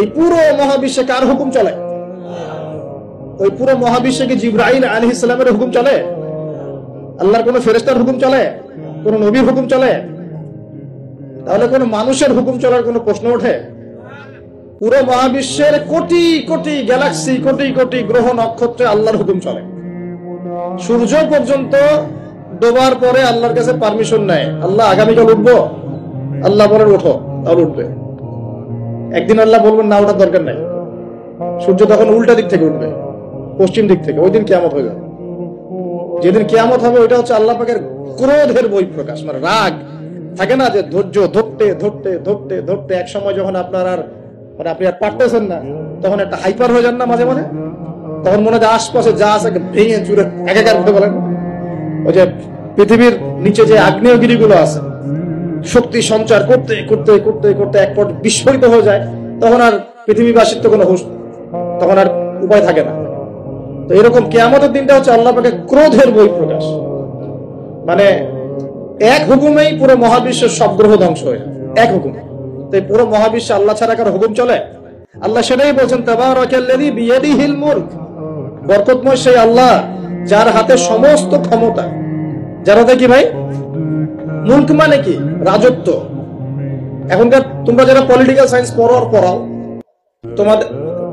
এই পুরো মহাবিশ্বে কার হুকুম চলে? ওই পুরো মহাবিশ্বে কি জিবরাইল আলাইহিস সালামের হুকুম চলে? আল্লাহর কোন ফেরেশতার হুকুম চলে? কোন নবীর হুকুম চলে? তাহলে কোন মানুষের হুকুম চলার কোন প্রশ্ন ওঠে? পুরো মহাবিশ্বের কোটি কোটি গ্যালাক্সি, কোটি কোটি গ্রহ নক্ষত্রে আল্লাহর হুকুম চলে। সূর্য পর্যন্ত ডোবার পরে আল্লাহর কাছে পারমিশন নেয়, আল্লাহ আগামীকাল উঠবো, আল্লাহ বলেন ওঠো, তাহলে উঠবে। একদিন আল্লাহ বলবেন না, ওঠার দরকার নাই, সূর্য তখন উল্টা দিক থেকে উঠবে, পশ্চিম দিক থেকে। ওই দিন কিয়ামত হয়ে যাবে। যেদিন কিয়ামত হবে ওইটা হচ্ছে আল্লাহ পাকের ক্রোধের বহিঃপ্রকাশ, মানে রাগ থাকে না, যে ধৈর্য ধরতে ধরতে ধরতে ধরতে এক সময় যখন আপনার আর মানে আপনি আর পারতেছেন না, তখন একটা হাইপার হয়ে যান না মাঝে মাঝে, তখন মনে হয় আশপাশে যা আছে ভেঙে চুরে একাকার হতে বলেন। ওই যে পৃথিবীর নিচে যে আগ্নেয়গিরিগুলো আছে, শক্তি সঞ্চার করতে করতে করতে করতে এক পর্যায়ে বিস্ফোরিত হয়ে যায়, তখন আর পৃথিবীবাসীর তো কোনো হুঁশ, তখন আর উপায় থাকে না। তো এরকম কিয়ামতের দিনটা হচ্ছে আল্লাহ পাকের ক্রোধের বহিঃপ্রকাশ, মানে এক হুকুমেই পুরো মহাবিশ্বের সব গ্রহ ধ্বংস হয়ে যায়, এক হুকুম। তো পুরো মহাবিশ্বে আল্লাহ ছাড়া কারো হুকুম চলে? আল্লাহ সেটাই বলছেন, তাবারাকাল্লাযী বিয়াদিহিল মুলক, বরকতময় সেই আল্লাহ যার হাতে সমস্ত ক্ষমতা। যার হাতে কি ভাই? মুলক মানে কি? রাজত্ব। এখনকার তোমরা যারা পলিটিক্যাল সায়েন্স পড়াও,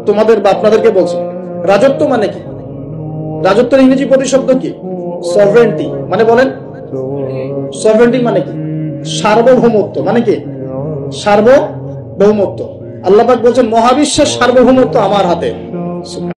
তোমাদের বা আপনাদেরকে বলছি, রাজত্ব মানে কি? রাজত্বের ইংরেজি প্রতিশব্দ কি? সভরেন্টি। মানে বলেন, সভরেন্টি মানে কি? সার্বভৌমত্ব। মানে কি? সার্বভৌমত্ব। আল্লাহ পাক বলছেন মহাবিশ্বের সার্বভৌমত্ব আমার হাতে।